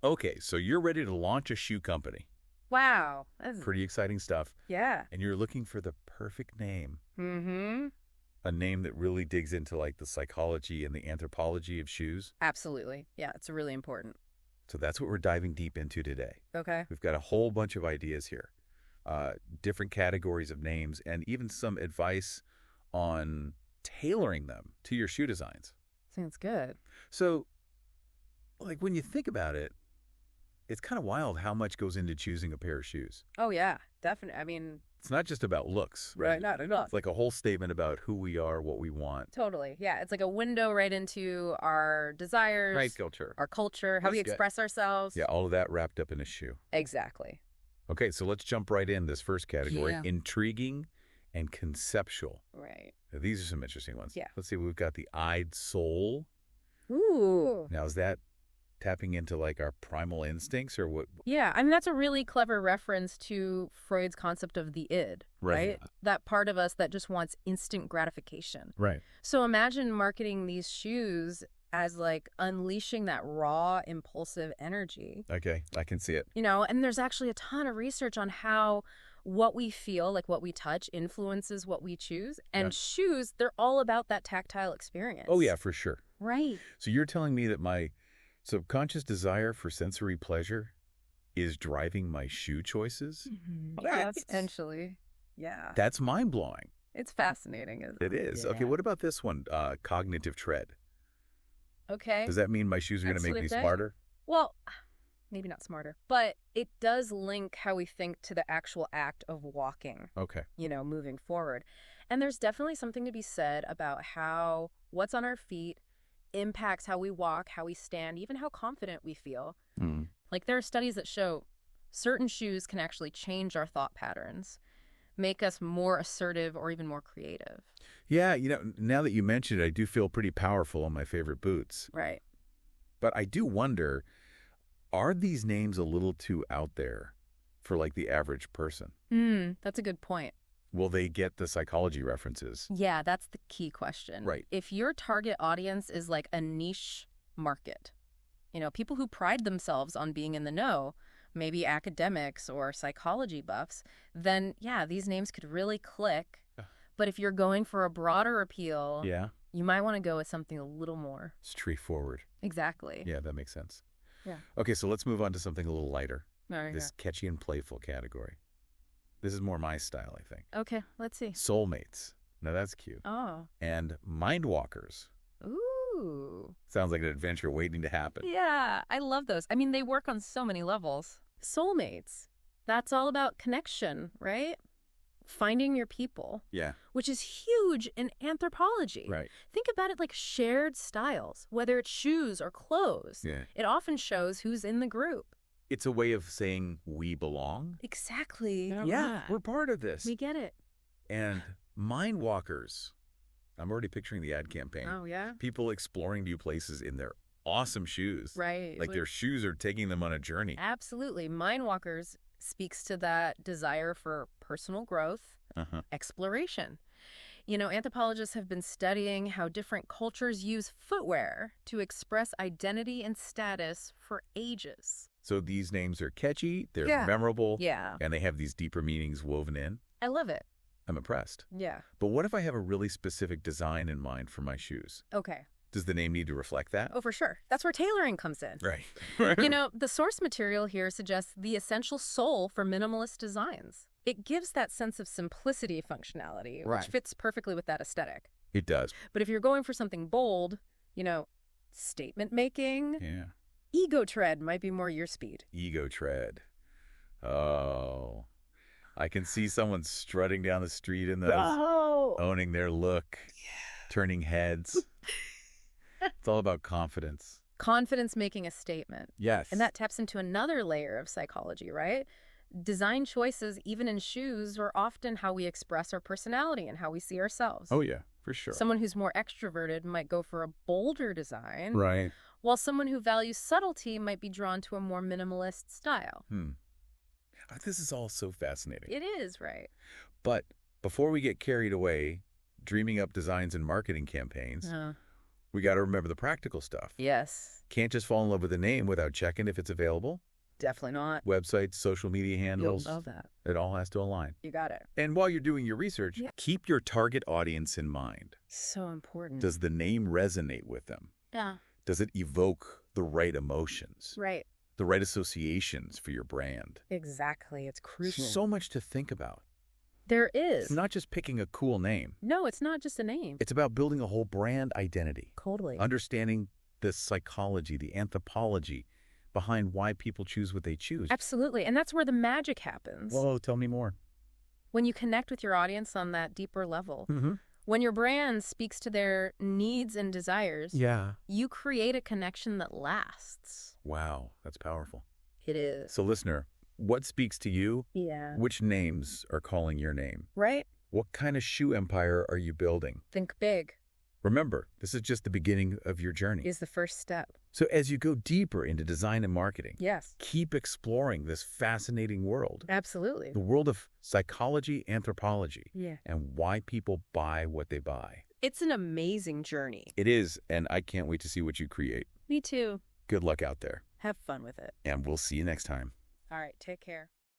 Okay, so you're ready to launch a shoe company. Wow. That's, Pretty exciting stuff. yeah. And you're looking for the perfect name. Mm-hmm. A name that really digs into like the psychology and the anthropology of shoes. Absolutely. Yeah, it's really important. So that's what we're diving deep into today. Okay. We've got a whole bunch of ideas here, different categories of names, and even some advice on tailoring them to your shoe designs. Sounds good. So, like when you think about it, it's kind of wild how much goes into choosing a pair of shoes. Oh, yeah. Definitely. I mean, It's not just about looks, right? not at all. It's like a whole statement about who we are, what we want. Totally. Yeah. It's like a window right into our desires, Right, culture. our culture, how we Let's get- express ourselves. Yeah, all of that wrapped up in a shoe. Exactly. Okay, so let's jump right in this first category, Yeah. intriguing and conceptual. Right. Now, these are some interesting ones. Yeah. Let's see, we've got the eyed soul. Ooh. Now, is that tapping into like our primal instincts or what? Yeah, I mean, that's a really clever reference to Freud's concept of the id, right? That part of us that just wants instant gratification. Right. So imagine marketing these shoes as like unleashing that raw, impulsive energy. Okay, I can see it. You know, and there's actually a ton of research on how what we feel, like what we touch, influences what we choose. And shoes, they're all about that tactile experience. Oh, yeah, for sure. Right. So you're telling me that my subconscious desire for sensory pleasure is driving my shoe choices? Yeah, potentially. Yeah. That's mind-blowing. It's fascinating. Isn't It is. Okay, what about this one? Cognitive tread. Okay. Does that mean my shoes are going to make me Absolutely. smarter? Well, maybe not smarter, but it does link how we think to the actual act of walking, Okay. you know, moving forward. And there's definitely something to be said about how what's on our feet impacts how we walk, how we stand, even how confident we feel. Mm. Like there are studies that show certain shoes can actually change our thought patterns, make us more assertive or even more creative. Yeah, you know, now that you mention it, I do feel pretty powerful on my favorite boots. Right. But I do wonder, are these names a little too out there for like the average person? That's a good point. Will they get the psychology references? Yeah, that's the key question. Right. If your target audience is like a niche market, you know, people who pride themselves on being in the know, maybe academics or psychology buffs, then yeah, these names could really click. But if you're going for a broader appeal, Yeah. you might want to go with something a little more. Straightforward. Exactly. Yeah, that makes sense. Yeah. Okay, so let's move on to something a little lighter. All right. This catchy and playful category. This is more my style, I think. Okay, let's see. Soulmates. Now that's cute. Oh. And mindwalkers. Ooh. Sounds like an adventure waiting to happen. Yeah, I love those. I mean, they work on so many levels. Soulmates. That's all about connection, right? Finding your people, Yeah. which is huge in anthropology. Right. Think about it like shared styles, whether it's shoes or clothes. Yeah. It often shows who's in the group. It's a way of saying we belong. Exactly. Yeah, we're part of this. We get it. And mindwalkers. I'm already picturing the ad campaign. Oh, yeah? People exploring new places in their awesome shoes. Right. Like their shoes are taking them on a journey. Absolutely. Mindwalkers speaks to that desire for personal growth, exploration. You know, anthropologists have been studying how different cultures use footwear to express identity and status for ages. So these names are catchy, they're Yeah. memorable, Yeah. and they have these deeper meanings woven in. I love it. I'm impressed. Yeah. But what if I have a really specific design in mind for my shoes? Okay. Does the name need to reflect that? Oh, for sure. That's where tailoring comes in. Right. You know, the source material here suggests the essential soul for minimalist designs. It gives that sense of simplicity functionality, Right. which fits perfectly with that aesthetic. It does. But if you're going for something bold, you know, statement making, Yeah. ego tread might be more your speed. Ego tread. Oh. I can see someone strutting down the street in those, owning their look, turning heads. It's all about confidence. Confidence making a statement. Yes. And that taps into another layer of psychology, right? Design choices, even in shoes, are often how we express our personality and how we see ourselves. Oh, yeah, for sure. Someone who's more extroverted might go for a bolder design, Right. while someone who values subtlety might be drawn to a more minimalist style. This is all so fascinating. It is, right? But before we get carried away, dreaming up designs and marketing campaigns, We got to remember the practical stuff. Yes. Can't just fall in love with a name without checking if it's available. Definitely not. Websites, social media handles. You'll love that. It all has to align. You got it. And while you're doing your research, keep your target audience in mind. So important. Does the name resonate with them? Yeah. Does it evoke the right emotions? Right. The right associations for your brand? Exactly. It's crucial. So much to think about. There is. It's not just picking a cool name. No, it's not just a name. It's about building a whole brand identity. Totally. Understanding the psychology, the anthropology behind why people choose what they choose. Absolutely. And that's where the magic happens. Whoa, tell me more. When you connect with your audience on that deeper level. Mm-hmm. When your brand speaks to their needs and desires, you create a connection that lasts. Wow, that's powerful. It is. So listener, what speaks to you? Yeah. Which names are calling your name? Right? What kind of shoe empire are you building? Think big. Remember, this is just the beginning of your journey. Is the first step. So as you go deeper into design and marketing, yes, keep exploring this fascinating world. Absolutely. The world of psychology, anthropology, Yeah. and why people buy what they buy. It's an amazing journey. It is, and I can't wait to see what you create. Me too. Good luck out there. Have fun with it. And we'll see you next time. All right, take care.